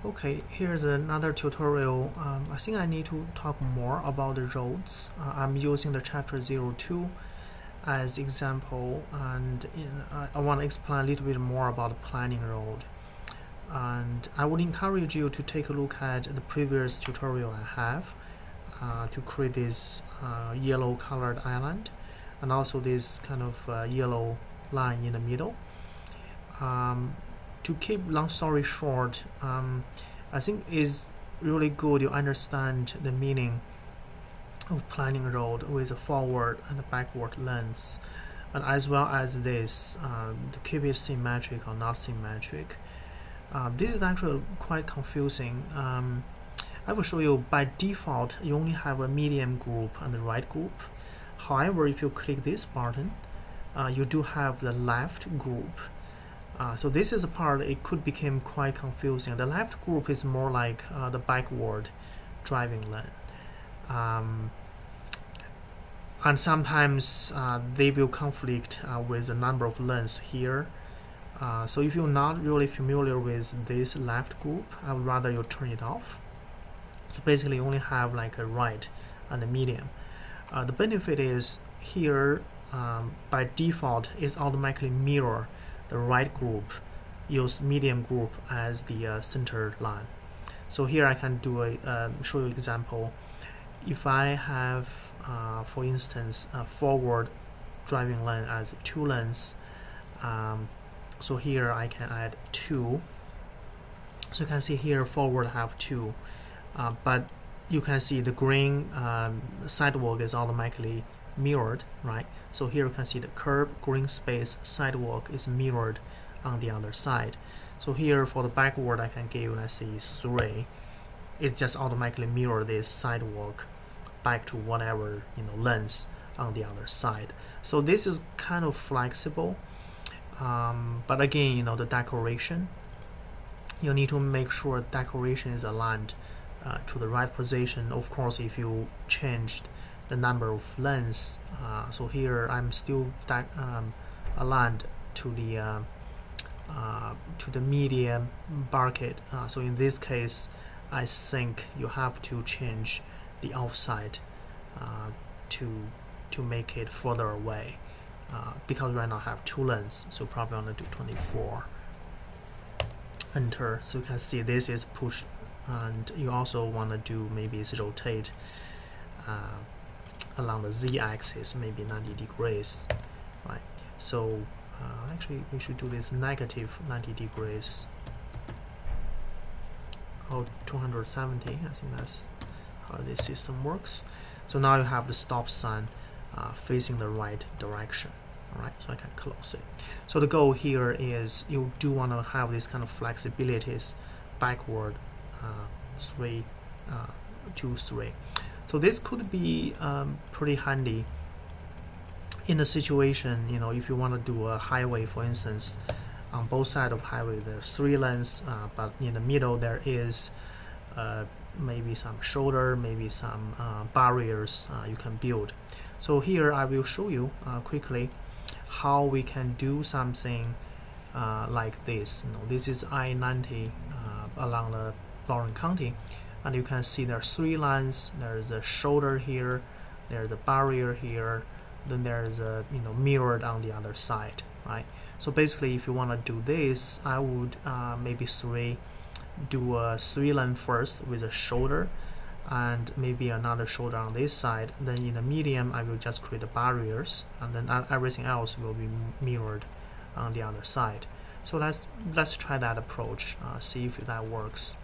Okay, here's another tutorial. I think I need to talk more about the roads. I'm using the chapter 02 as example, and I want to explain a little bit more about the planning road. And I would encourage you to take a look at the previous tutorial I have to create this yellow colored island and also this kind of yellow line in the middle. To keep long story short, I think it's really good you understand the meaning of planning road with a forward and a backward lens, and as well as this to keep it symmetric or not symmetric. This is actually quite confusing. I will show you by default you only have a medium group and the right group. However, if you click this button, you do have the left group. So this is a part it could become quite confusing. The left group is more like the backward driving lane, and sometimes they will conflict with the number of lanes here. So if you're not really familiar with this left group, I would rather you turn it off. So basically you only have like a right and a medium. The benefit is here by default is automatically mirror the right group, use medium group as the center line. So here I can do a show you example. If I have for instance a forward driving lane as 2 lanes, so here I can add 2. So you can see here forward have 2, but you can see the green sidewalk is automatically mirrored, right? So here you can see the curb, green space, sidewalk is mirrored on the other side. So here for the backward I can give, let's say 3. It just automatically mirror this sidewalk back to whatever length on the other side. So this is kind of flexible, but again the decoration, you need to make sure decoration is aligned to the right position. Of course, if you changed the number of lengths, so here I'm still aligned to the medium bucket. So in this case, I think you have to change the offset to make it further away, because right now I have 2 lengths, so probably want to do 24. Enter. So you can see this is push, and you also want to do maybe it's rotate along the z-axis, maybe 90 degrees, right? So actually we should do this negative 90 degrees or 270. I think that's how this system works. So now you have the stop sign facing the right direction. Alright, so I can close it. So the goal here is you do want to have this kind of flexibilities backward 3, 2, 3. So this could be pretty handy in a situation, if you want to do a highway, for instance. On both sides of highway there's 3 lanes, but in the middle there is maybe some shoulder, maybe some barriers you can build. So here I will show you quickly how we can do something like this. This is I-90 along the Lawrence County, and you can see there are 3 lines. There's a shoulder here, there's a barrier here, then there's a mirrored on the other side, right? So basically if you want to do this, I would maybe do a 3 lane first with a shoulder and maybe another shoulder on this side. Then in the medium I will just create the barriers, and then everything else will be mirrored on the other side. So let's try that approach, see if that works.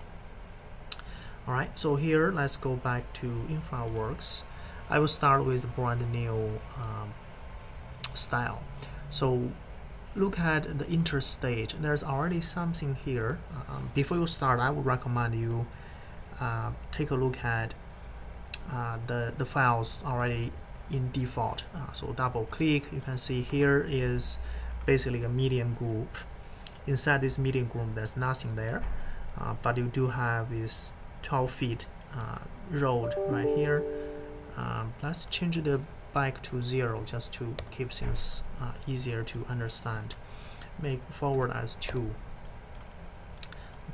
Alright, so here let's go back to IFWroad. I will start with brand new style. So look at the interstate. There's already something here. Before you start, I would recommend you take a look at the files already in default. So double click, you can see here is basically a medium group. Inside this medium group there's nothing there, but you do have this 12 feet road right here. Let's change the bike to 0 just to keep things easier to understand. Make forward as 2.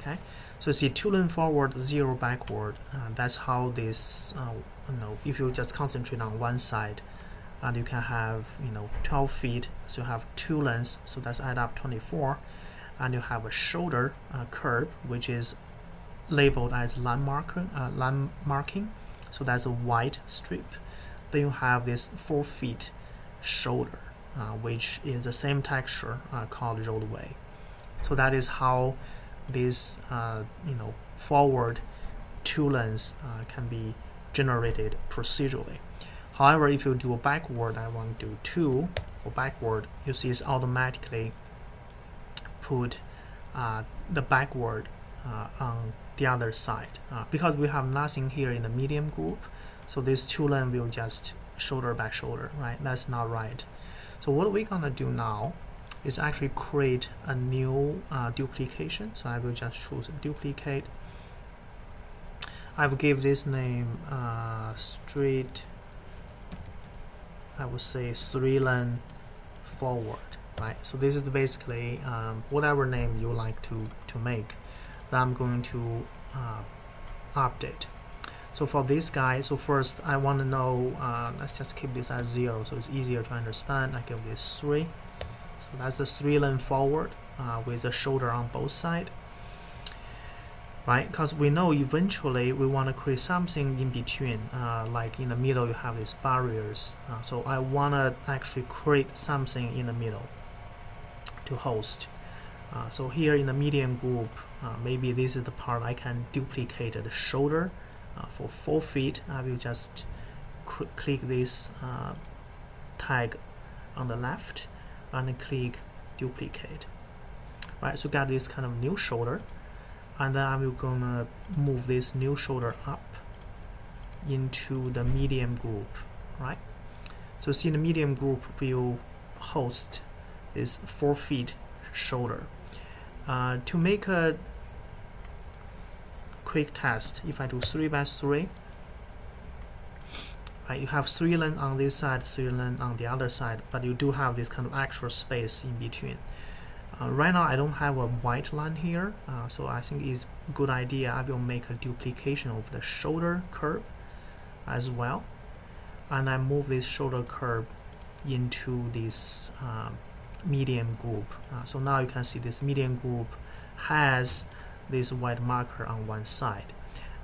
Okay, so you see 2 lane forward, 0 backward. That's how this, if you just concentrate on one side, and you can have 12 feet, so you have 2 lanes, so that's add up 24, and you have a shoulder curb, which is labeled as line marking, so that's a white strip. Then you have this 4 feet shoulder, which is the same texture called roadway. So that is how this forward 2 lanes can be generated procedurally. However, if you do a backward, I want to do 2 for backward, you see it's automatically put the backward on the other side, because we have nothing here in the medium group, so this 2 lane will just shoulder back shoulder, right? That's not right. So what we're gonna do now is actually create a new duplication. So I will just choose duplicate. I will give this name straight, I would say 3 lane forward, right? So this is basically whatever name you like to make that I'm going to update. So for this guy, so first I want to know, let's just keep this at 0 so it's easier to understand. I give this 3, so that's the 3 lane forward with a shoulder on both sides, right? Because we know eventually we want to create something in between, like in the middle you have these barriers, so I want to actually create something in the middle to host. So here in the medium group, maybe this is the part I can duplicate the shoulder for 4 feet. I will just click this tag on the left and then click duplicate, right? So got this kind of new shoulder, and then I'm gonna move this new shoulder up into the medium group, right? So see, the medium group will host this 4 feet shoulder. To make a quick test, if I do 3 by 3, right, you have 3 lane on this side, 3 lane on the other side, but you do have this kind of extra space in between. Right now I don't have a white line here, so I think it's a good idea I will make a duplication of the shoulder curve as well, and I move this shoulder curve into this medium group. So now you can see this medium group has this white marker on one side,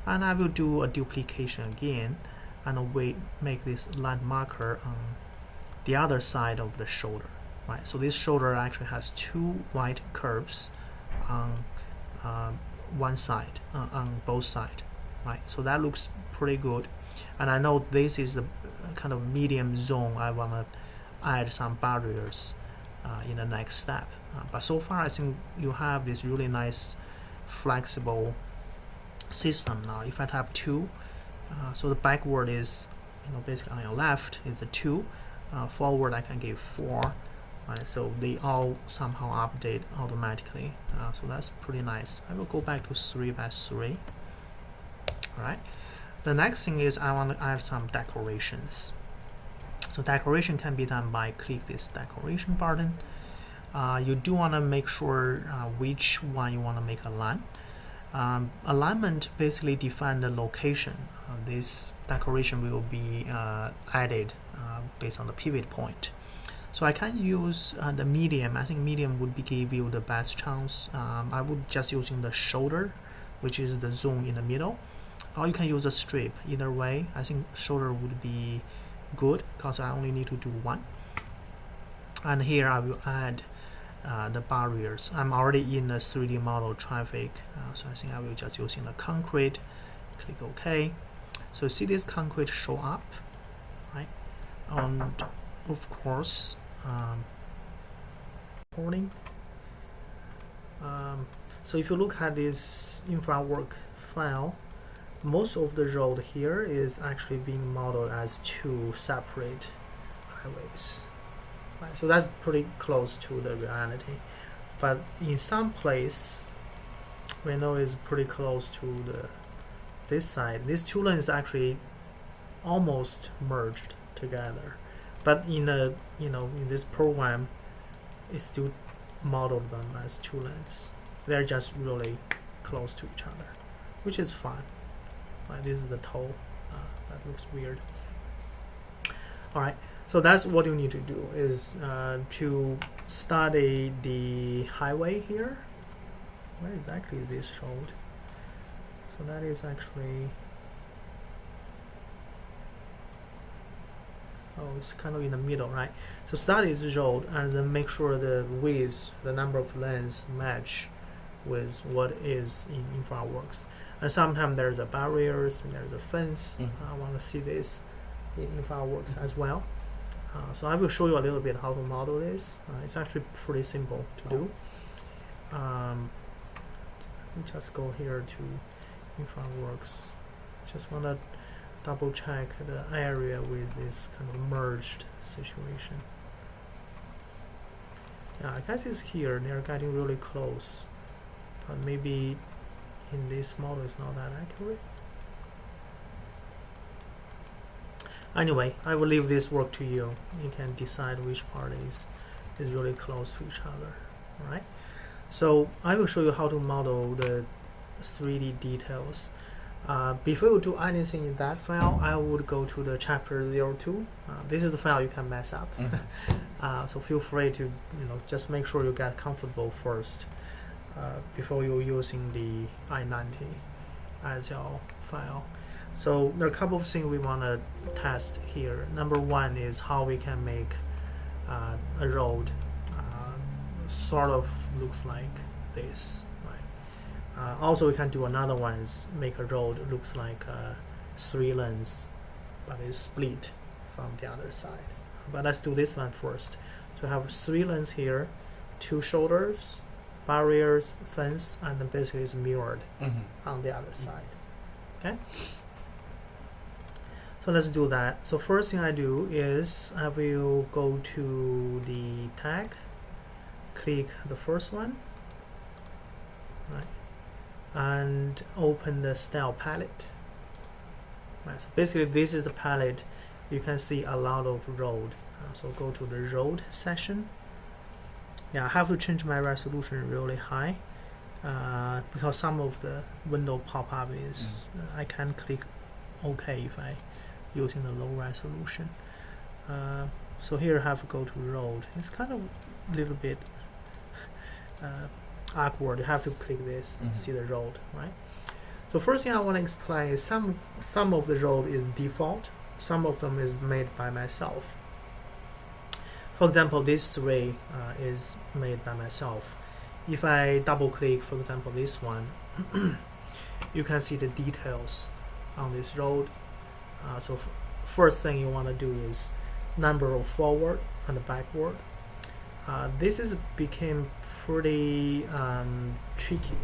and I will do a duplication again, and we make this line marker on the other side of the shoulder, right? So this shoulder actually has 2 white curves on one side, on both sides, right? So that looks pretty good, and I know this is the kind of medium zone I want to add some barriers in the next step, but so far I think you have this really nice flexible system. Now if I tap 2, so the backward is basically on your left is a 2, forward I can give 4, right? So they all somehow update automatically, so that's pretty nice. I will go back to 3 by 3. Alright, the next thing is I want to add some decorations. So decoration can be done by click this decoration button. You do want to make sure which one you want to make a line. Alignment basically define the location. This decoration will be added based on the pivot point. So I can use the medium. I think medium would give you the best chance. I would just using the shoulder, which is the zone in the middle, or you can use a strip. Either way, I think shoulder would be good because I only need to do 1. And here I will add the barriers. I'm already in the 3D model traffic, so I think I will just using the concrete. Click OK. So see this concrete show up, right? And of course, recording. So if you look at this IFWroad file, most of the road here is actually being modeled as 2 separate highways. Right, so that's pretty close to the reality, but in some place we know is pretty close to this side. These 2 lanes actually almost merged together, but in the in this program it still modeled them as 2 lanes. They're just really close to each other, which is fine. Right, this is the toe. That looks weird. All right, so that's what you need to do is to study the highway here. Where exactly is this road? So that is actually, oh, it's kind of in the middle, right? So study this road and then make sure the width, the number of lanes match with what is in IFWroad. And sometimes there's a barriers and there's a fence. I want to see this in IFWroad as well. So I will show you a little bit how to model this. It's actually pretty simple to do. Let me just go here to IFWroad. Just want to double check the area with this kind of merged situation. Yeah, I guess it's here. They're getting really close, but maybe in this model it's not that accurate. Anyway, I will leave this work to you. You can decide which part is really close to each other. All right. So I will show you how to model the 3D details. Before you do anything in that file, I would go to the chapter 02. This is the file you can mess up. So feel free to just make sure you get comfortable first before you're using the I90 as your file. So there are a couple of things we want to test here. Number one is how we can make a road sort of looks like this. Also, we can do another one is make a road looks like 3 lanes, but it's split from the other side. But let's do this one first. So I have 3 lanes here, 2 shoulders, barriers, fence, and then basically it's mirrored on the other side. Okay. So let's do that. So first thing I do is I will go to the tag, click the first one, right, and open the style palette. Right, so basically this is the palette. You can see a lot of road. So go to the road section. Yeah, I have to change my resolution really high because some of the window pop-up is I can click OK if I using the low resolution. So here I have to go to road. It's kind of a little bit awkward. You have to click this to see the road, right? So first thing I want to explain is some of the road is default, some of them is made by myself. For example, this 3 is made by myself. If I double click, for example, this one, you can see the details on this road. So first thing you want to do is number of forward and backward. This is became pretty tricky.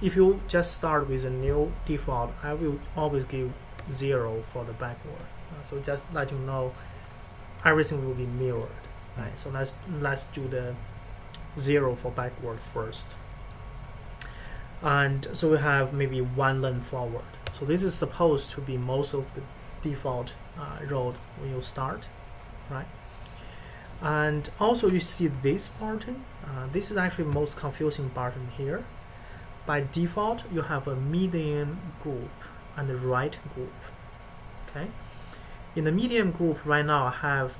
If you just start with a new default, I will always give 0 for the backward. So just let you know everything will be mirrored. Right. So let's do the 0 for backward first. And so we have maybe 1 lane forward. So this is supposed to be most of the default road when you start, right? And also you see this button. This is actually the most confusing button here. By default, you have a medium group and a right group. Okay. In the medium group right now, I have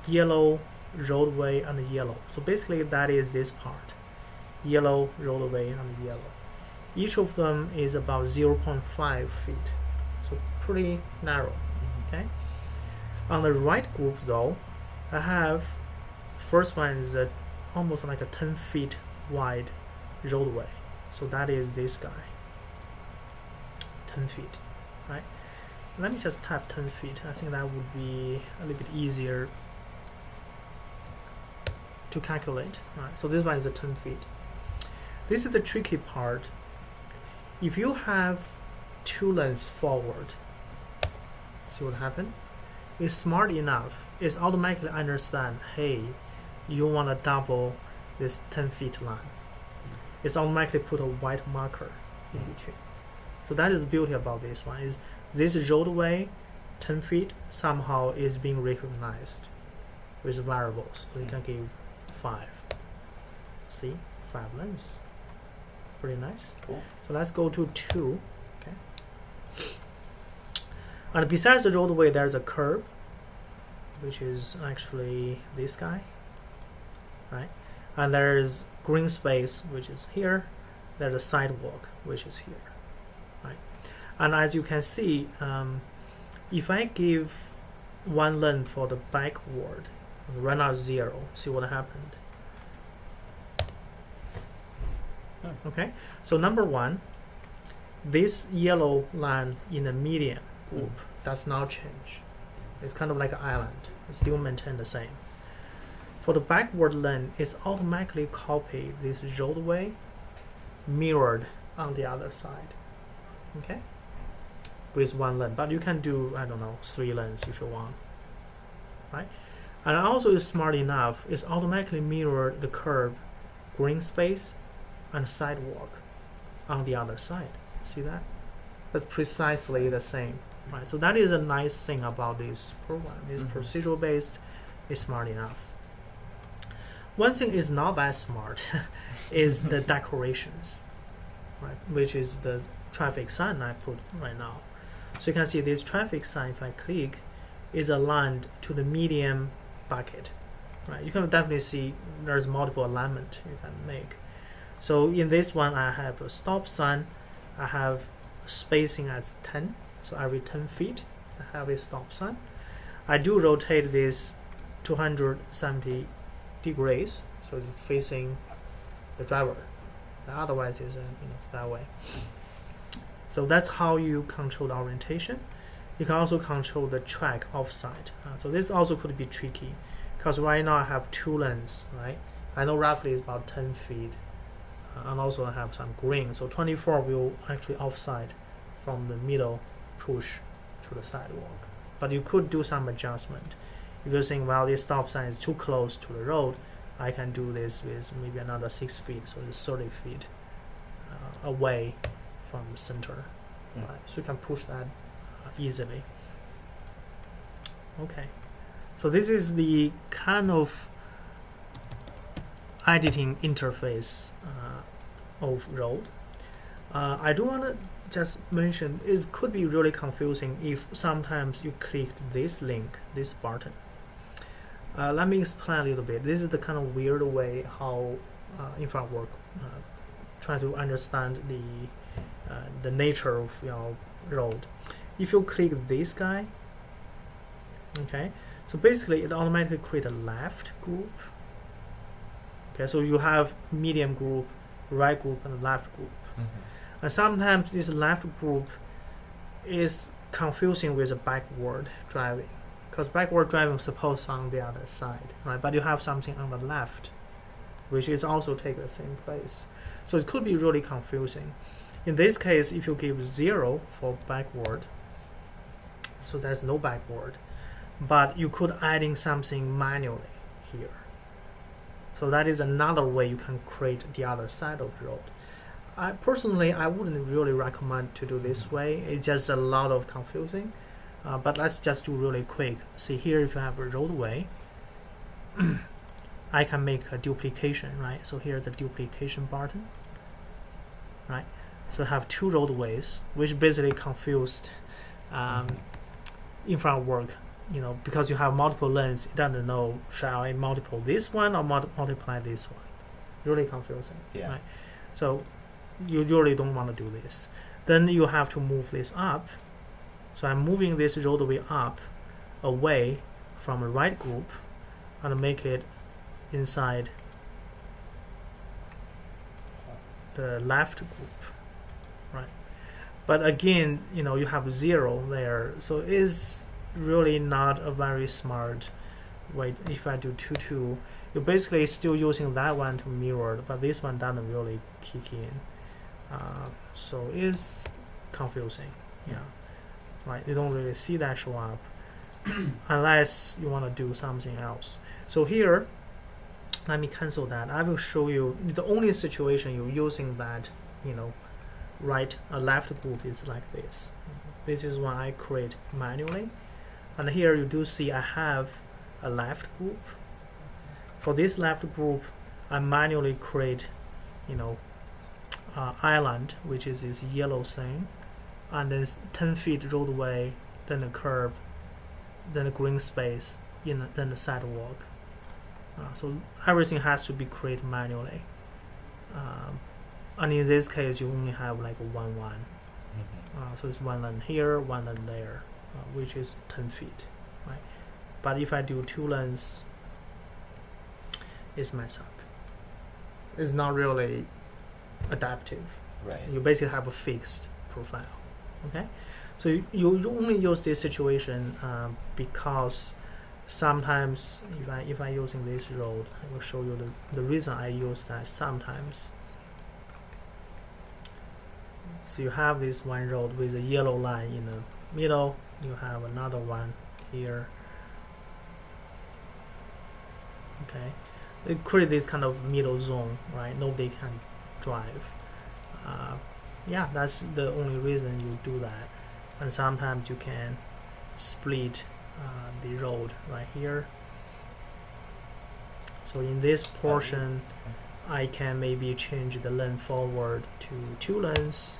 yellow roadway and yellow. So basically that is this part. Yellow roadway and yellow. Each of them is about 0.5 feet. So pretty narrow. Okay. On the right group though, I have first one is almost like a 10 feet wide roadway. So that is this guy. 10 feet. Right. Let me just type 10 feet. I think that would be a little bit easier to calculate. Right. So this one is a 10 feet. This is the tricky part. If you have 2 lanes forward, see what happened? It's smart enough. It's automatically understand, hey, you want to double this 10 feet line. It's automatically put a white marker in between. So that is the beauty about this one, is this roadway 10 feet somehow is being recognized with variables. So you can give 5. See, 5 lanes. Pretty nice. Cool. So let's go to 2. Okay. And besides the roadway, there's a curb, which is actually this guy, right? And there's green space, which is here. There's a sidewalk, which is here, right? And as you can see, if I give one length for the backward, run out 0, see what happened. Okay, so number 1, this yellow line in the median group does not change. It's kind of like an island. It still maintain the same. For the backward lane, it's automatically copy this roadway mirrored on the other side. Okay, with 1 lane, but you can do, I don't know, 3 lanes if you want, right? And also is smart enough, it's automatically mirrored the curb, green space, and sidewalk on the other side. See that? That's precisely the same, right? So that is a nice thing about this program. It's procedural based, it's smart enough. One thing is not that smart is the decorations, right? Which is the traffic sign I put right now. So you can see this traffic sign, if I click, is aligned to the medium bucket, right? You can definitely see there's multiple alignment you can make. So in this one, I have a stop sign. I have spacing as 10, so every 10 feet I have a stop sign. I do rotate this 270 degrees, so it's facing the driver. Otherwise, it's that way. So that's how you control the orientation. You can also control the track offside. So this also could be tricky, because right now I have 2 lanes, right? I know roughly it's about 10 feet. And also I have some green, so 24 will actually offside from the middle push to the sidewalk. But you could do some adjustment. If you're saying, well, this stop sign is too close to the road, I can do this with maybe another 6 feet, so it's 30 feet away from the center. Right? So you can push that easily. Okay, so this is the kind of editing interface of road. I do want to just mention it could be really confusing if sometimes you clicked this link, this button. Let me explain a little bit. This is the kind of weird way how IFWroad try to understand the nature of road. If you click this guy, okay, so basically it automatically creates a left group. Okay, so you have medium group, right group, and left group. And sometimes this left group is confusing with the backward driving, because backward driving is supposed on the other side, right? But you have something on the left, which is also take the same place. So it could be really confusing. In this case, if you give 0 for backward, so there's no backward, but you could add in something manually here. So that is another way you can create the other side of the road. Personally, I wouldn't really recommend to do this way. It's just a lot of confusing. But let's just do really quick. See here, if you have a roadway, I can make a duplication, right? So here's the duplication button, right? So I have 2 roadways, which basically confused IFWroad. Because you have multiple lanes, it doesn't know, shall I multiply this one or multiply this one? Really confusing, right? So you really don't want to do this. Then you have to move this up. So I'm moving this roadway up away from the right group and make it inside the left group, right? But again, you have 0 there, so it's really not a very smart way. If I do 2-2, you're basically still using that one to mirror, but this one doesn't really kick in. So it's confusing, right? You don't really see that show up unless you want to do something else. So here, let me cancel that. I will show you the only situation you're using that, left group is like this. This is one I create manually. And here you do see I have a left group. For this left group, I manually create, island, which is this yellow thing, and then 10 feet roadway, then the curb, then the green space, then the sidewalk. So everything has to be created manually. And in this case, you only have like one. So it's one lane here, one lane there, which is 10 feet, right? But if I do 2 lanes, it's messed up. It's not really adaptive. Right. You basically have a fixed profile. Okay, so you only use this situation because sometimes if I using this road, I will show you the reason I use that sometimes. So you have this one road with a yellow line in the middle. You have another one here. Okay, it creates this kind of middle zone, right? Nobody can drive. Yeah, that's the only reason you do that. And sometimes you can split the road right here. So in this portion, I can maybe change the lane forward to 2 lanes.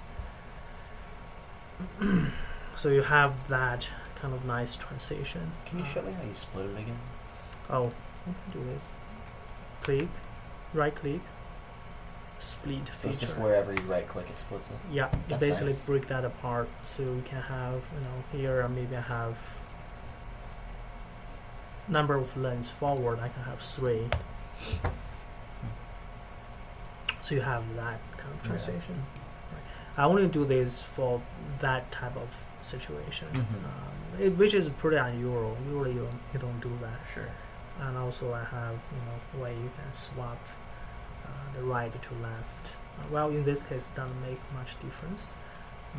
So you have that kind of nice transition. Can you show me how you split it again? Oh, I can do this. Click, right click, split So feature. it's just wherever you right click, it splits it? Yeah, you That's basically nice. break that apart. So you can have, here maybe I have number of lanes forward, I can have 3. So you have that kind of transition. I only do this for that type of situation, which is pretty unusual. Usually you don't do that. Sure. And also I have way you can swap the right to left. Well, in this case, it doesn't make much difference.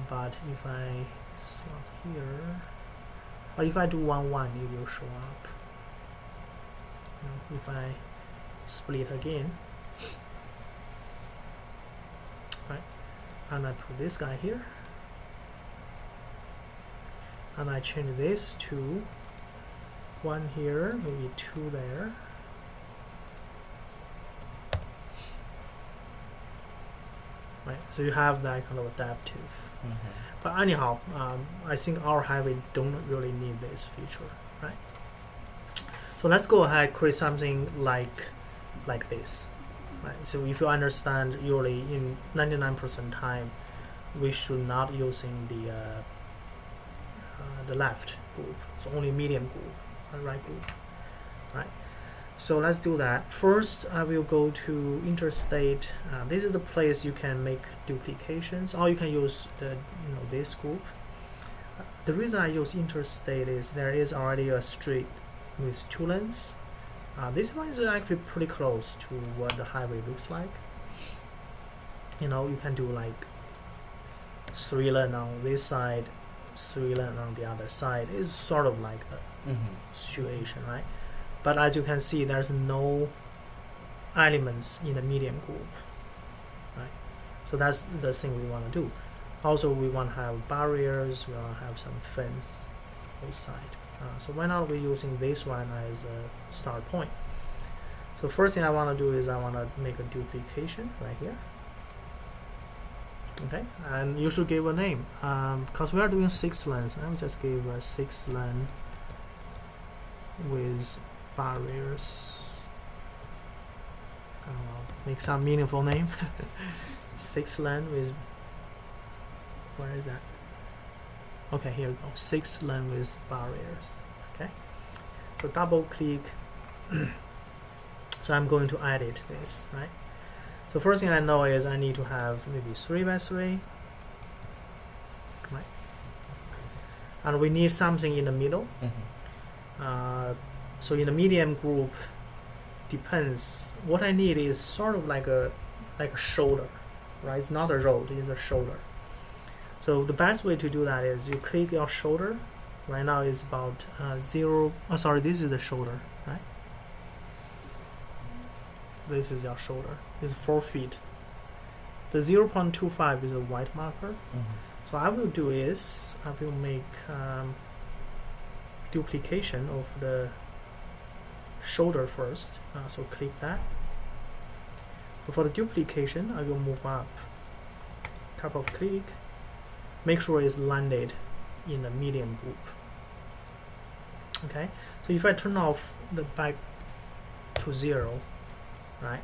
But if I swap here, or if I do 1-1, it will show up. If I split again, right, and I put this guy here, and I change this to 1 here, maybe 2 there. Right, so you have that kind of adaptive. But anyhow, I think our highway don't really need this feature, right? So let's go ahead create something like this, right? So if you understand, usually in 99% time, we should not using the left group, so only medium group and right group, right? So let's do that. First, I will go to interstate. This is the place you can make duplications, or you can use this group. The reason I use interstate is there is already a street with 2 lanes. This one is actually pretty close to what the highway looks like. You can do like 3 lane on this side, 3 lane on the other side. It's sort of like the situation, right? But as you can see, there's no elements in the medium group, right? So that's the thing we want to do. Also, we want to have barriers, we want to have some fence both sides. So why not we using this one as a start point? So first thing I want to do is I want to make a duplication right here. Okay, and you should give a name because we are doing 6 lanes. Let me just give a 6 lane with barriers. I don't know, make some meaningful name. 6 lane with, where is that? Okay, here we go. 6 lane with barriers. Okay, so double click. So I'm going to edit this, right? So first thing I know is I need to have maybe 3 by 3, right? And we need something in the middle. So in the medium group, depends. What I need is sort of like a shoulder, right? It's not a road, it's a shoulder. So the best way to do that is you click your shoulder. Right now is about 0. Oh, sorry, this is the shoulder, right? This is your shoulder. It's 4 feet. The 0.25 is a white marker. So what I will do is I will make duplication of the shoulder first. So click that. So for the duplication, I will move up couple of click, make sure it's landed in the medium group. Okay, so if I turn off the back to 0, right,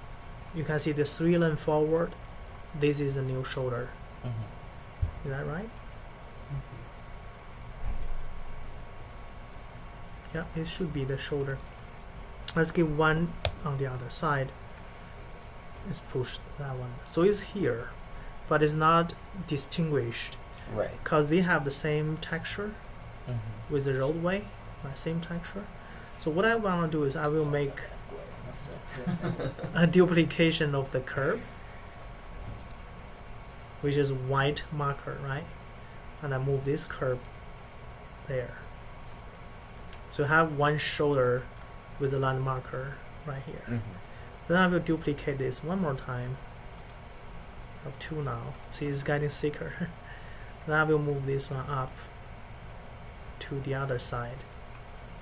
you can see the 3 lane forward, this is the new shoulder. Is that right? Yeah, it should be the shoulder. Let's give one on the other side. Let's push that one. So it's here, but it's not distinguished. Right. Because they have the same texture with the roadway, right? Same texture. So what I want to do is I will make a duplication of the curve, which is white marker, right? And I move this curve there. So I have one shoulder with the line marker right here. Then I will duplicate this one more time. I have 2 now. See, it's getting thicker. Then I will move this one up to the other side.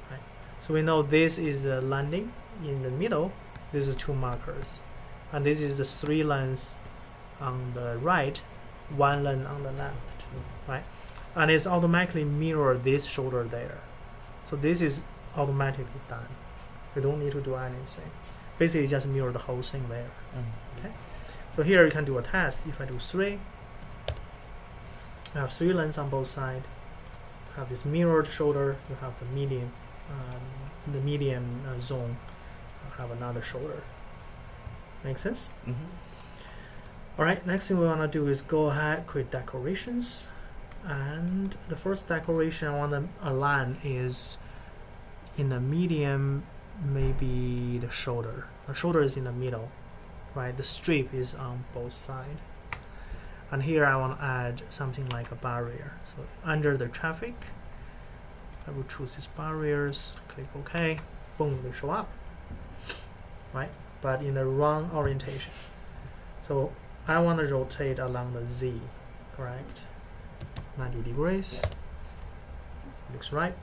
Right. So we know this is the landing in the middle. This is 2 markers, and this is the 3 lanes on the right, 1 lane on the left, right? And it's automatically mirror this shoulder there. So this is automatically done. You don't need to do anything. Basically, just mirror the whole thing there. Okay. So here you can do a test. If I do 3, I have 3 lanes on both sides. Have this mirrored shoulder. You have the medium zone. I have another shoulder. Make sense? All right. Next thing we want to do is go ahead, create decorations, and the first decoration I want to align is in the medium, maybe the shoulder. The shoulder is in the middle, right? The strip is on both sides. And here I want to add something like a barrier. So under the traffic, I will choose these barriers, click OK, boom, they show up, right? But in the wrong orientation. So I want to rotate along the Z, correct? 90 degrees, looks right.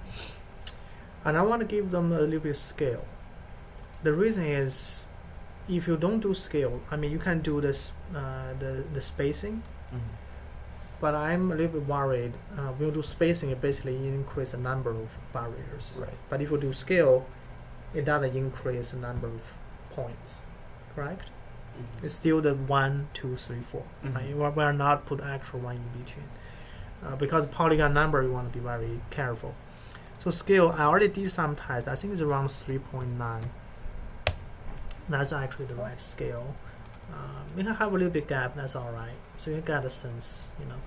And I want to give them a little bit of scale. The reason is, if you don't do scale, I mean, you can do this, the spacing, but I'm a little bit worried. When you do spacing, it basically increase the number of barriers. Right. But if you do scale, it doesn't increase the number of points, correct? It's still the 1, 2, 3, 4. Right? We are not put actual 1 in between. Because polygon number, you want to be very careful. So scale, I already did some tests. I think it's around 3.9. That's actually the right scale. We can have a little bit gap, that's alright. So you get a sense, you know,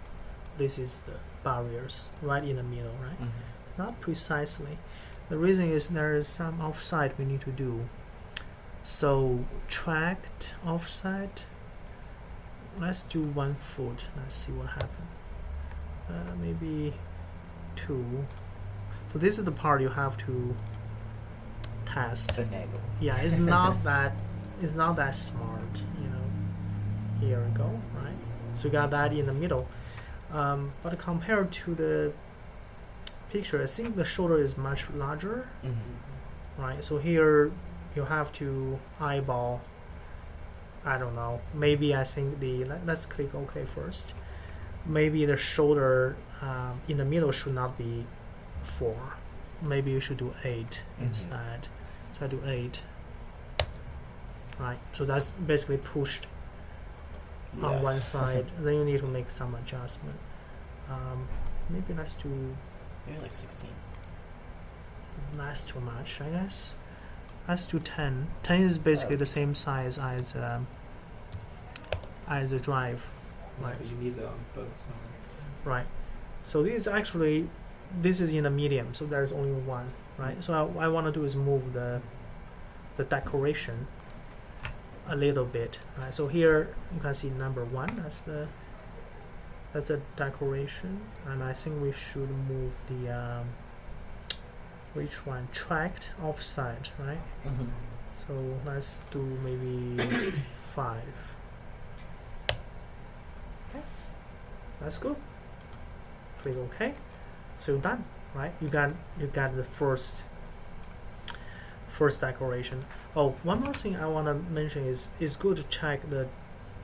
this is the barriers right in the middle, right? It's not precisely. The reason is there is some offset we need to do. So tracked offset, let's do 1 foot. Let's see what happens. Maybe 2. So this is the part you have to test. Yeah, it's not that smart, you know. Here we go, right? So you got that in the middle. But compared to the picture, I think the shoulder is much larger, right? So here you have to eyeball. I don't know. Maybe I think let's click OK first. Maybe the shoulder in the middle should not be 4. Maybe you should do 8 instead. So I do 8. Right. So that's basically pushed on one side. Then you need to make some adjustment. Maybe let's do. Maybe like 16. That's too much, I guess. Let's do 10. 10 is basically the same size as the drive. Right, because you need it on both sides. Right. So this is in the medium, so there's only 1, right? So what I want to do is move the decoration a little bit, right? So here you can see number 1. That's the decoration, and I think we should move the which one? Tracked offside, right? So let's do maybe 5. Okay, that's good. Click OK. So done, right? You got the first decoration. Oh, one more thing I want to mention is it's good to check the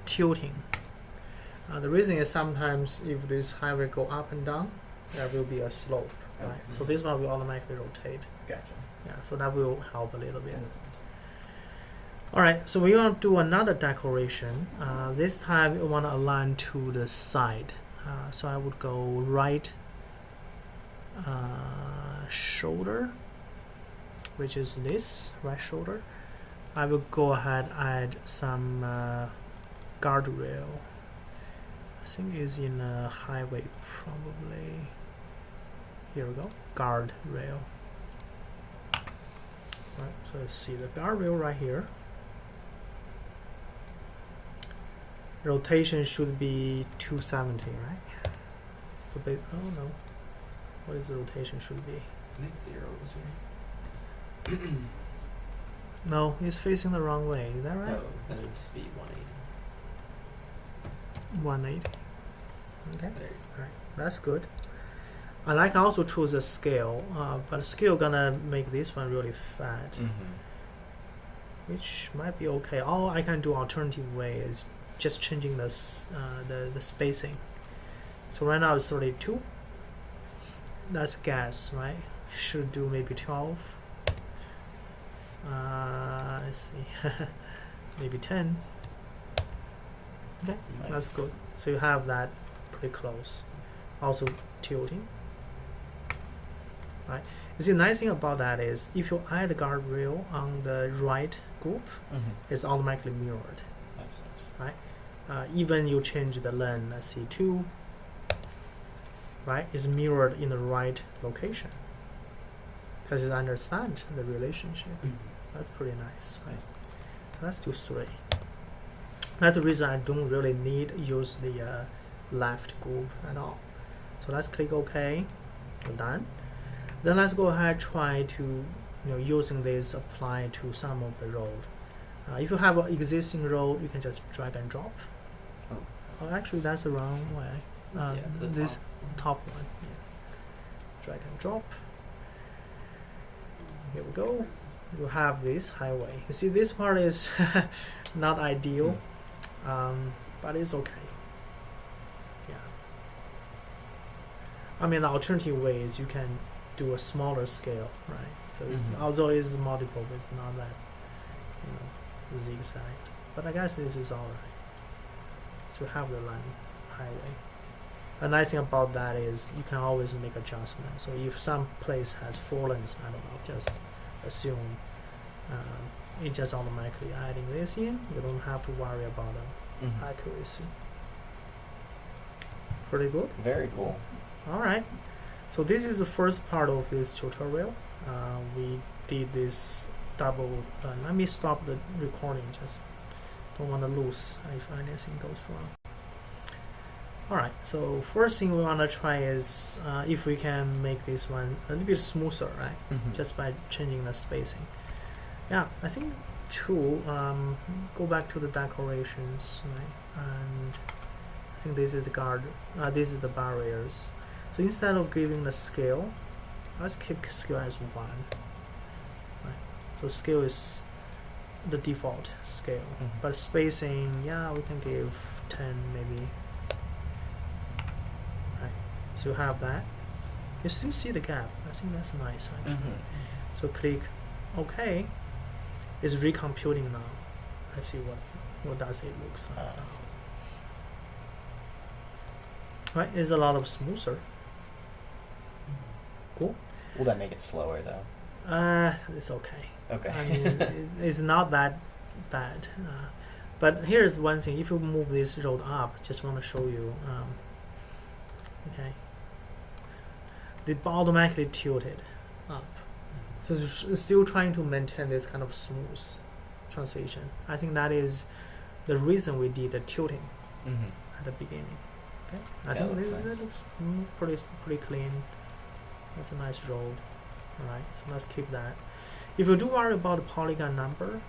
tilting. The reason is sometimes if this highway go up and down, there will be a slope, right? Okay. So this one will automatically rotate. Gotcha. Yeah, so that will help a little bit. That is nice. All right, so we want to do another decoration. This time we want to align to the side. So I would go right shoulder, which is this right shoulder. I will go ahead add some guardrail. I think it's in a highway probably. Here we go, guardrail. Right, so let's see the guardrail right here. Rotation should be 270, right? So oh no, what is the rotation should be? I think 0 was right. No, it's facing the wrong way. Is that right? Oh, then it'd just be 180. 180. Okay, There you right, that's good. And I can also choose a scale, but scale gonna make this one really fat, Mm-hmm. which might be okay. All I can do alternative way is just changing the spacing. So right now it's 32. That's gas, right? Should do maybe 12. Let's see, maybe 10. Okay, Nice. that's good. So you have that pretty close. Also tilting. Right. You see, the nice thing about that is if you add the guardrail on the right group, Mm-hmm. it's automatically mirrored. Makes sense. Even you change the length, let's see, 2, right? It's mirrored in the right location because it understands the relationship. That's pretty nice, right? Let's do 3. That's the reason I don't really need use the left group at all. So let's click OK. We're done. Then let's go ahead try to using this apply to some of the road. If you have an existing road, you can just drag and drop. Oh, actually that's the wrong way. Yeah, the This top. top one. Yeah. Drag and drop. Here we go. You have this highway. You see, this part is not ideal, but it's okay. Yeah. I mean, the alternative way is you can do a smaller scale, right? So it's, although it's multiple, it's not that zigzag. But I guess this is alright. To have the line highway. The nice thing about that is you can always make adjustments. So if some place has 4 lanes, I don't know, just assume it just automatically adding this in. You don't have to worry about the accuracy. Pretty good. Very cool. Alright. So this is the first part of this tutorial. We did this double. Let me stop the recording. Just don't want to lose if anything goes wrong. Alright, so first thing we want to try is if we can make this one a little bit smoother, right? Just by changing the spacing. Yeah, I think 2, go back to the decorations, right? And I think this is the guard, this is the barriers. So instead of giving the scale, let's keep scale as 1. Right? So scale is the default scale, but spacing, yeah, we can give 10 maybe. Right? So you have that. You still see the gap. I think that's nice actually. So click OK. It's recomputing now. Let's see what does it looks like. Right, it's a lot of smoother. Cool. Will that make it slower though? It's okay. Okay. I mean, it's not that bad. But here's one thing: if you move this road up, just want to show you. Okay. They automatically tilted up, so it's still trying to maintain this kind of smooth transition. I think that is the reason we did the tilting at the beginning. Okay. I think this looks pretty clean. That's a nice road. Alright, so let's keep that. If you do worry about the polygon number,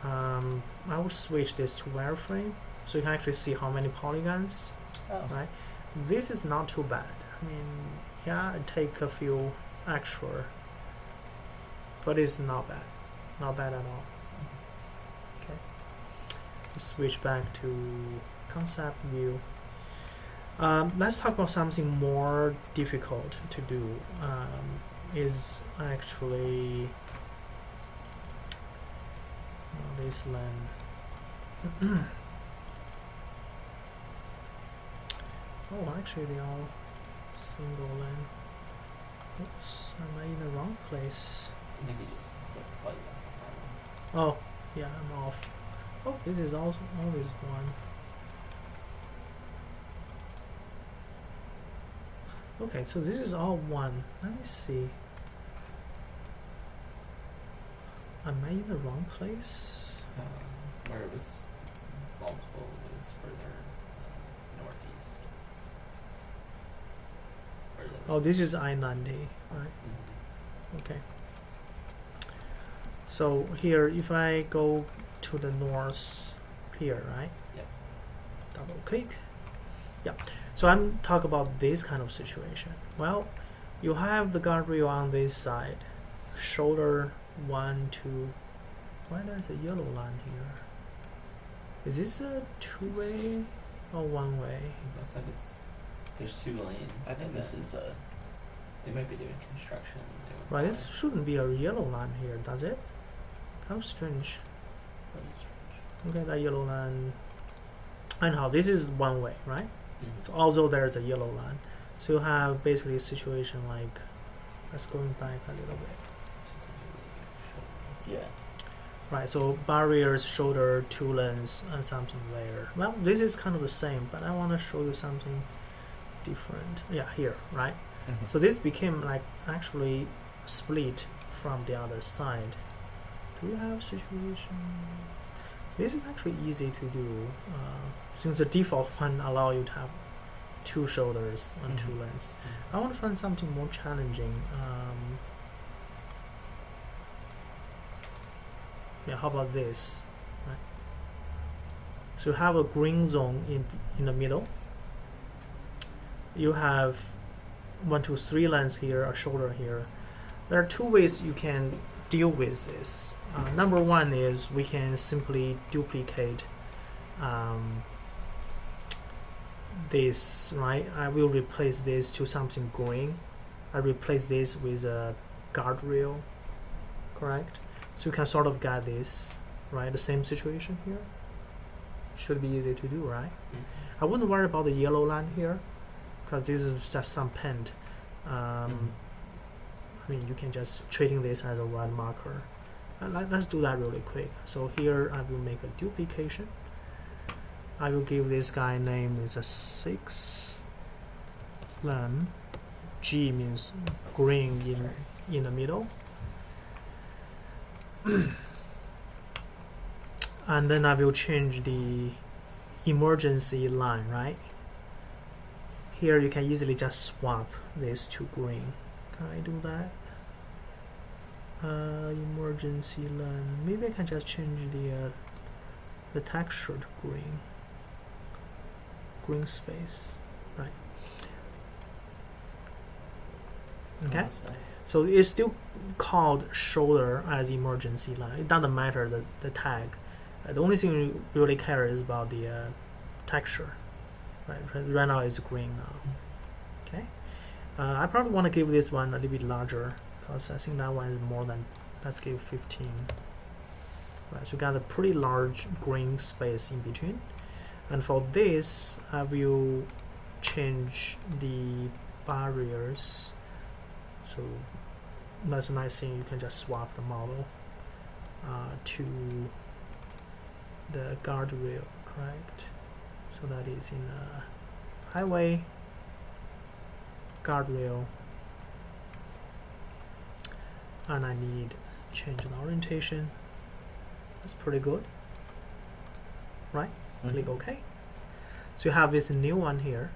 I will switch this to wireframe so you can actually see how many polygons. Right? This is not too bad. I mean, yeah, it take a few extra, but it's not bad. Not bad at all. Okay. Switch back to concept view. Let's talk about something more difficult to do. Is actually this line. Oh, actually they all single line. Oops, am I in the wrong place? I think you just click slightly off the Oh, yeah, I'm off. Oh, this is also always one. Okay, so this is all one. Let me see. Am I in the wrong place? where it was multiple, it was further northeast. Where there Oh, was this is I-90, right? Okay. So here, if I go to the north here, right? Yep. Double click. Yeah. So I'm talking about this kind of situation. Well, you have the guardrail on this side, shoulder 1, 2. Why there's a yellow line here? Is this a two-way or one-way? Looks like there's 2 lanes. I think and this then is they might be doing construction. Right, this shouldn't be a yellow line here, does it? Kind of strange. Okay, that yellow line. Anyhow, this is one way, right? So although there's a yellow line, so you have basically a situation like, let's going back a little bit. yeah. Right, so barriers, shoulder, 2 lanes, and something there. Well, this is kind of the same, but I want to show you something different. Yeah, here, right? So this became like actually split from the other side. Do we have situation? This is actually easy to do, since the default one allow you to have 2 shoulders and 2 lanes. I want to find something more challenging. Yeah, how about this? Right. So you have a green zone in the middle. You have 1, 2, 3 lanes here, a shoulder here. There are 2 ways you can deal with this. Number 1 is we can simply duplicate this, right? I will replace this to something green. I replace this with a guardrail, correct? So you can sort of get this, right? The same situation here. Should be easy to do, right? I wouldn't worry about the yellow line here, because this is just some paint. I mean, you can just treating this as a red marker. Let's do that really quick. So here I will make a duplication. I will give this guy name is a 6 lane. G means green in the middle. And then I will change the emergency line, right? Here you can easily just swap this to green. Can I do that? Emergency line. Maybe I can just change the texture to green. Green space, right? Okay. So it's still called shoulder as emergency line. It doesn't matter the tag. The only thing you really care is about the texture. Right now it's green now. Okay. I probably want to give this one a little bit larger, because I think that one is more than, let's give 15. Right, so we got a pretty large green space in between. And for this, I will change the barriers. So that's a nice thing, you can just swap the model to the guardrail, correct? So that is in highway, guardrail, and I need change the orientation. That's pretty good, right? Click OK. So you have this new one here,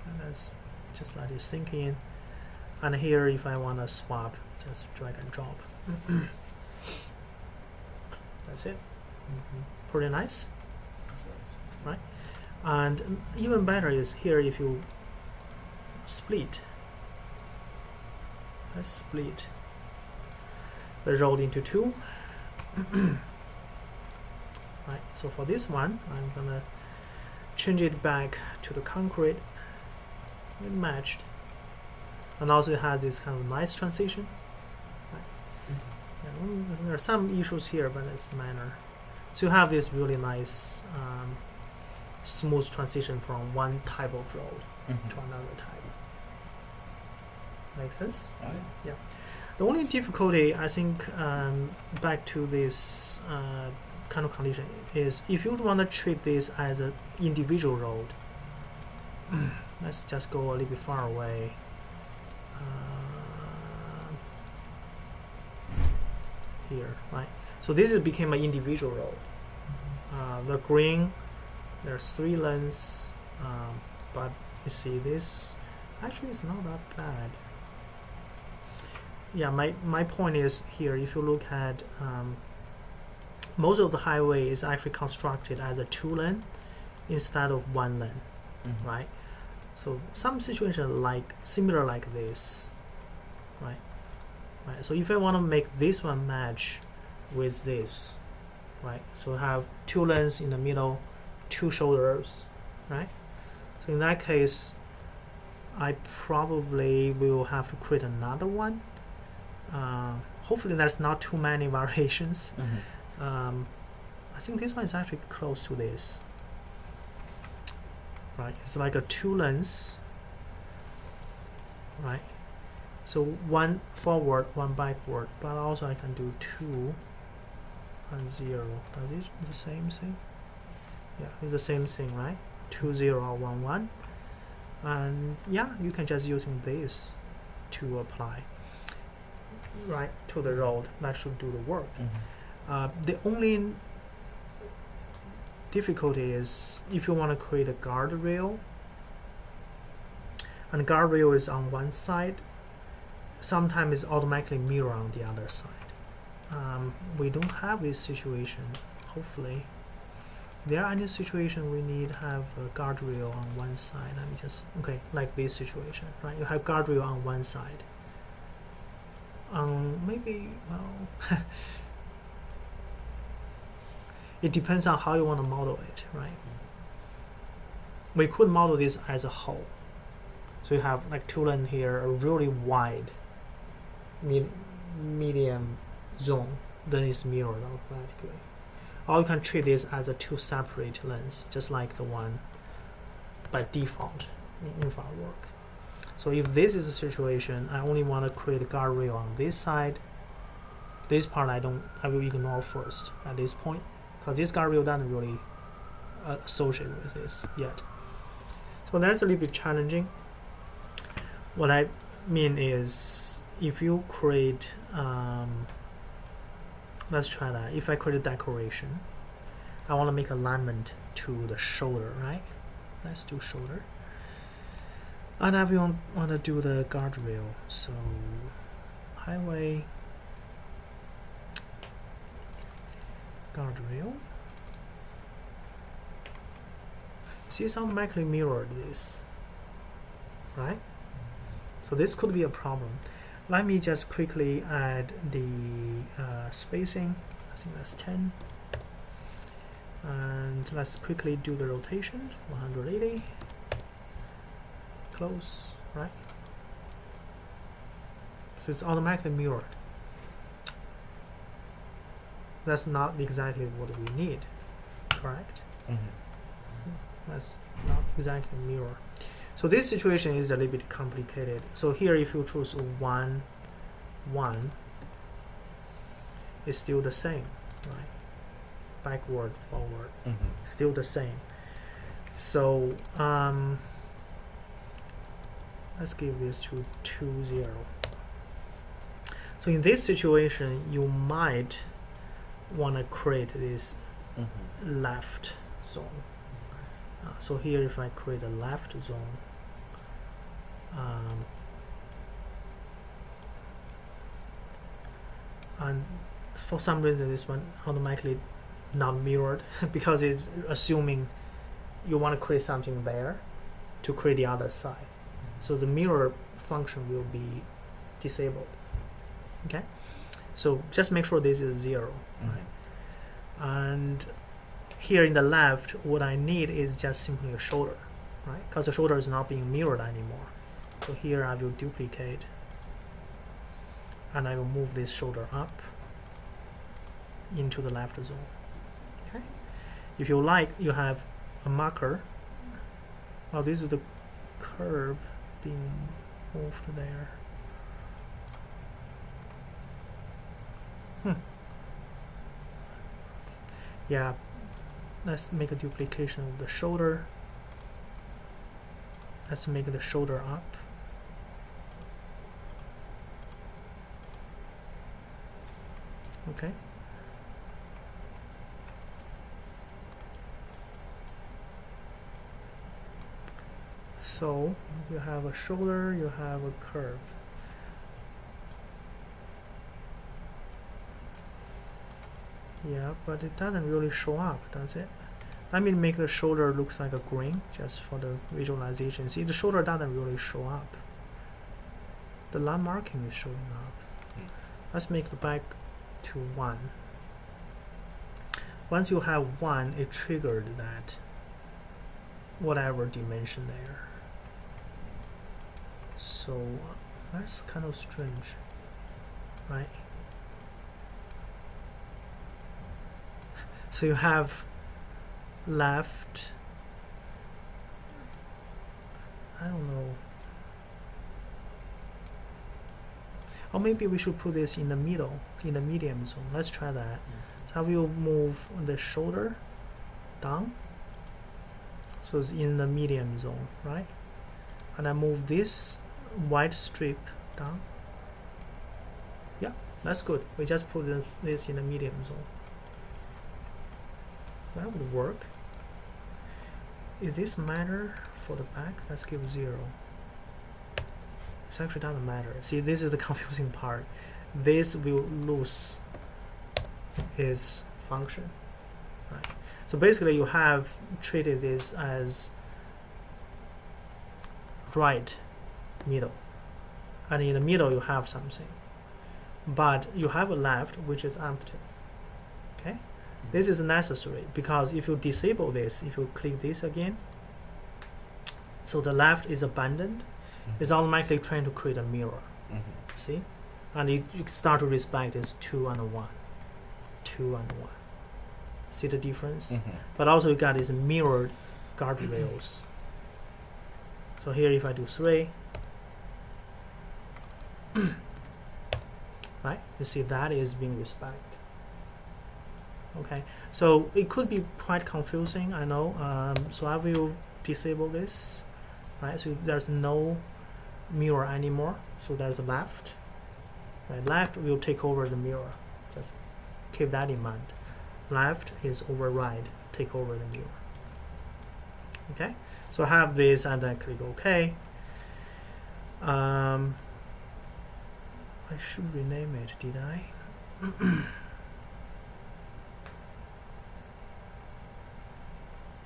and let's just let it sink in. And here, if I want to swap, just drag and drop. That's it. Pretty nice. Right? And even better is here, if you split, let's split the road into 2. Right, so for this one, I'm gonna change it back to the concrete. It matched, and also it has this kind of nice transition. Yeah, there are some issues here, but it's minor. So you have this really nice smooth transition from one type of road to another type. Make sense? Okay. Yeah. The only difficulty, I think, back to this kind of condition is if you want to treat this as an individual road. Let's just go a little bit far away. Here, right? So this became an individual road. The green, there's 3 lanes, but you see this actually is not that bad. Yeah, my point is here, if you look at most of the highway is actually constructed as a 2-lane instead of 1 lane, right? So some situation similar like this, right? Right. So if I want to make this one match with this, right? So have 2 lanes in the middle, 2 shoulders, right? So in that case, I probably will have to create another one. Hopefully there's not too many variations. I think this one is actually close to this. Right, it's like a 2 lanes, right? So 1 forward, 1 backward, but also I can do 2 and 0. Does it the same thing? Yeah, it's the same thing, right? 2 0 1 1, and yeah, you can just using this to apply right to the road. That should do the work. The only difficulty is if you want to create a guardrail, and the guardrail is on one side, sometimes it's automatically mirror on the other side. We don't have this situation. Hopefully, if there are any situation we need to have a guardrail on one side. Let me just like this situation, right? You have guardrail on one side. Maybe it depends on how you want to model it, right? We could model this as a whole. So you have like 2 lane here, a really wide medium zone, then it's mirrored automatically. Or you can treat this as a 2 separate lanes, just like the one by default in IFWroad. So if this is a situation, I only want to create a guardrail on this side. This part I will ignore first at this point, because this guardrail doesn't really associate with this yet. So that's a little bit challenging. What I mean is, if you create, let's try that. If I create a decoration, I want to make alignment to the shoulder, right? Let's do shoulder. And I want to do the guardrail. So highway, guardrail. See, it's automatically mirrored this, right? So this could be a problem. Let me just quickly add the spacing. I think that's 10. And let's quickly do the rotation, 180. Close, right? So it's automatically mirrored. That's not exactly what we need, correct? That's not exactly mirror. So this situation is a little bit complicated. So here, if you choose 1 1, it's still the same, right? Backward, forward, still the same. So let's give this to 2 0. So in this situation, you might want to create this left zone. So here, if I create a left zone, and for some reason this one automatically not mirrored because it's assuming you want to create something there to create the other side. So the mirror function will be disabled. Okay, so just make sure this is 0, right? And here in the left, what I need is just simply a shoulder, right? Because the shoulder is not being mirrored anymore. So here I will duplicate, and I will move this shoulder up into the left zone. Okay. If you like, you have a marker. Well, this is the curve being moved there. Yeah, let's make a duplication of the shoulder. Let's make the shoulder up. Okay. So you have a shoulder, you have a curve. Yeah, but it doesn't really show up, does it? Let me make the shoulder looks like a green, just for the visualization. See, the shoulder doesn't really show up. The line marking is showing up. Let's make the back to 1. Once you have 1, it triggered that whatever dimension there. So that's kind of strange, right? So you have left, I don't know, or maybe we should put this in the middle, in the medium zone. Let's try that. So I will move the shoulder down, so it's in the medium zone, right? And I move this white strip down. Yeah, that's good. We just put this in the medium zone. That would work. Is this matter for the back? Let's give 0. It actually doesn't matter. See, this is the confusing part. This will lose its function, right? So basically you have treated this as right middle, and in the middle you have something, but you have a left which is empty. Okay. This is necessary because if you disable this, if you click this again, so the left is abandoned, it's automatically trying to create a mirror. See? And you start to respect this 2 and 1. 2 and 1. See the difference? But also you got these mirrored guardrails. So here if I do 3, right? You see that is being respected. Okay, so it could be quite confusing, I know. So I will disable this, right? So there's no mirror anymore. So there's a left, right? Left will take over the mirror. Just keep that in mind. Left is override, take over the mirror. Okay, so I have this and then click OK. I should rename it, did I?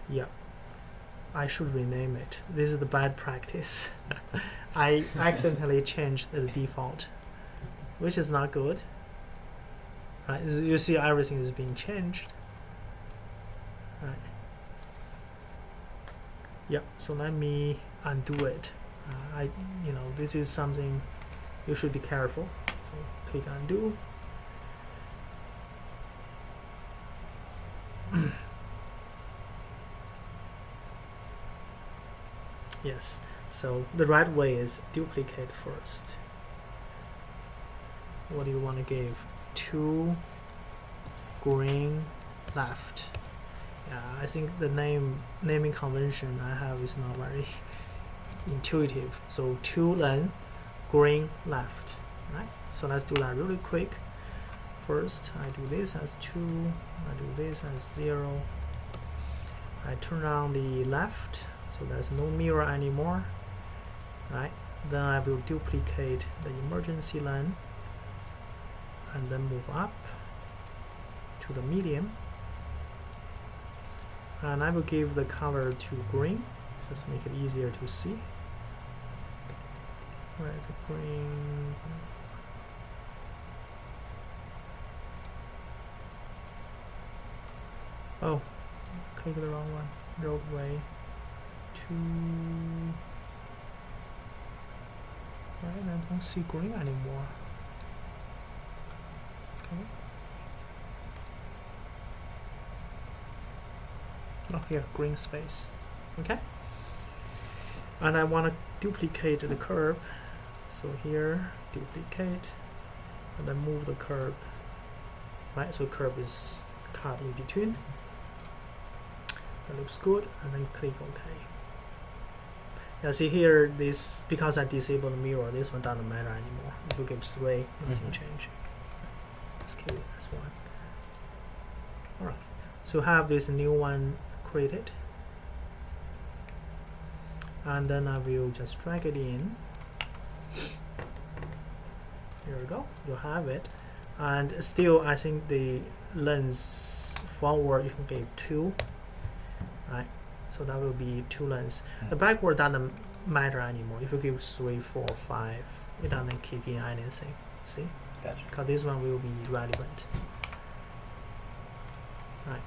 Yeah, I should rename it. This is the bad practice. I accidentally changed the default, which is not good. Right? You see everything is being changed. Right. Yeah, so let me undo it. This is something you should be careful. So click undo. Yes, so the right way is duplicate first. What do you want to give? 2 green left. Yeah, I think the naming convention I have is not very intuitive. So 2 then green left, right? So let's do that really quick. First, I do this as 2. I do this as 0. I turn on the left. So there's no mirror anymore, right? Then I will duplicate the emergency line and then move up to the medium, and I will give the color to green, just make it easier to see. Where is the green? Oh, click the wrong one. Roadway to. Right, I don't see green anymore. Okay. Oh, here, green space. Okay. And I want to duplicate the curve. So here, duplicate, and then move the curve. Right, so curve is cut in between. That looks good, and then click OK. Yeah, see here, this, because I disabled the mirror, this one doesn't matter anymore. If you give sway, nothing change. Let's keep it as one. Alright, so have this new one created. And then I will just drag it in. Here we go, you have it. And still, I think the lens forward you can give 2, right? So that will be 2 lens. The backward doesn't matter anymore. If you give 3, 4, 5, it doesn't kick in anything. See? Gotcha. Because this one will be relevant. Right.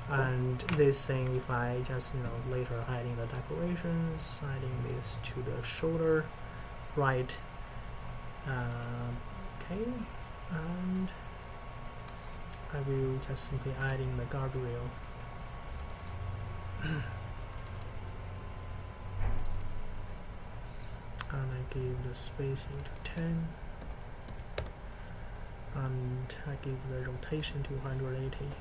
Cool. And this thing, if I just later adding the decorations, adding this to the shoulder, right? Okay, and I will just simply adding the guardrail. And I give the spacing to 10, and I give the rotation to 180.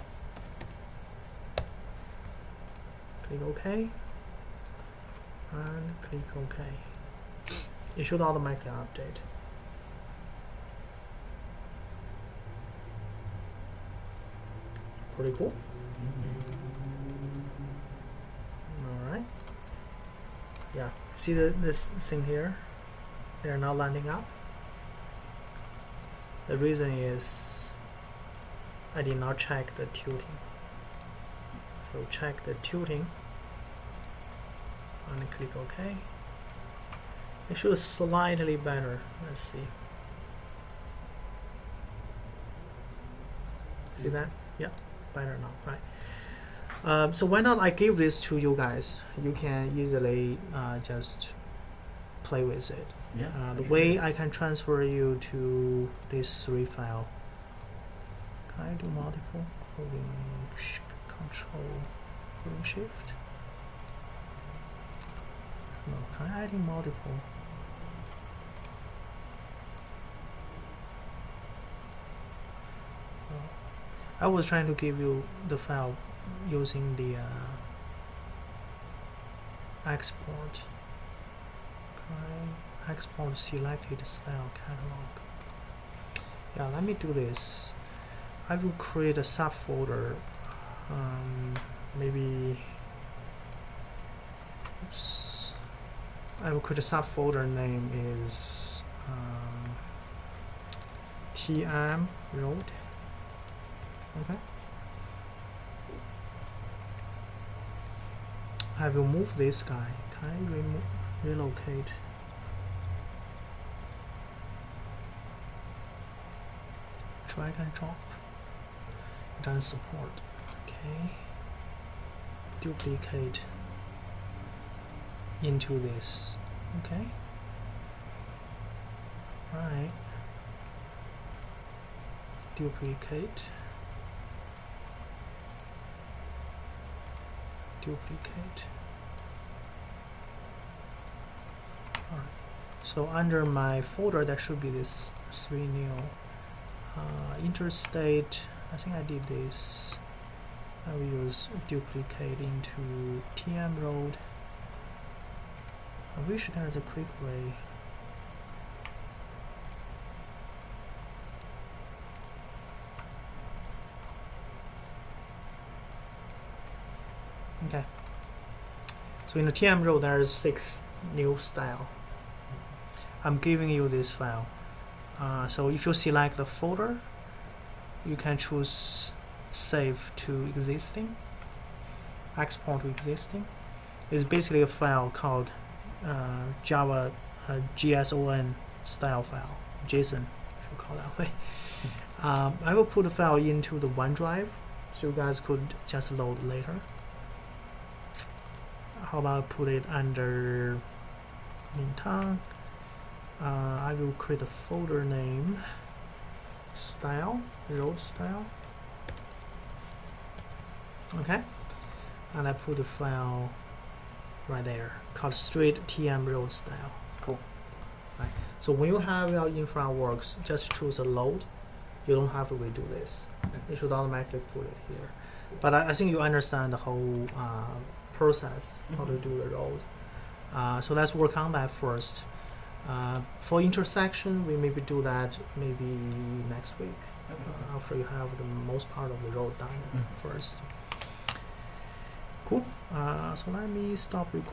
Click OK, and click OK. It should automatically update. Pretty cool. Alright. Yeah, see this thing here? They're not lining up. The reason is I did not check the tilting. So check the tilting and click OK. It should slightly better. Let's see. See that? Yeah, better now, right? So why not I give this to you guys? You can easily just play with it. Yeah. The way I can transfer you to this 3 file. Can I do multiple? Holding Control, holding Shift. No, can I adding multiple? I was trying to give you the file using the export. Can I export selected style catalog? Yeah, let me do this. I will create a subfolder. Maybe. Oops. I will create a subfolder. Name is IFWroad. Okay. I will move this guy. Can I relocate? Drag and drop. Done support. Okay. Duplicate into this. Okay. Right. Duplicate. Duplicate. Alright. So under my folder there should be this 3 new interstate. I think I did this. I will use duplicate into IFWroad. I wish there is a quick way. Okay. So in the IFWroad there is 6 new style. I'm giving you this file. So if you select the folder, you can choose save to existing, export to existing. It's basically a file called Java JSON style file, JSON if you call that way. I will put the file into the OneDrive so you guys could just load later. how about put it under main tag? I will create a folder name style, road style. Okay, and I put the file right there called straight tm road style. Cool. Right. So when you have your IFWroad, just choose a load. You don't have to redo this. It should automatically put it here. But I think you understand the whole process, how to do the road. So let's work on that first. For intersection, we maybe do that maybe next week, after you have the most part of the road done first. Cool. So let me stop recording.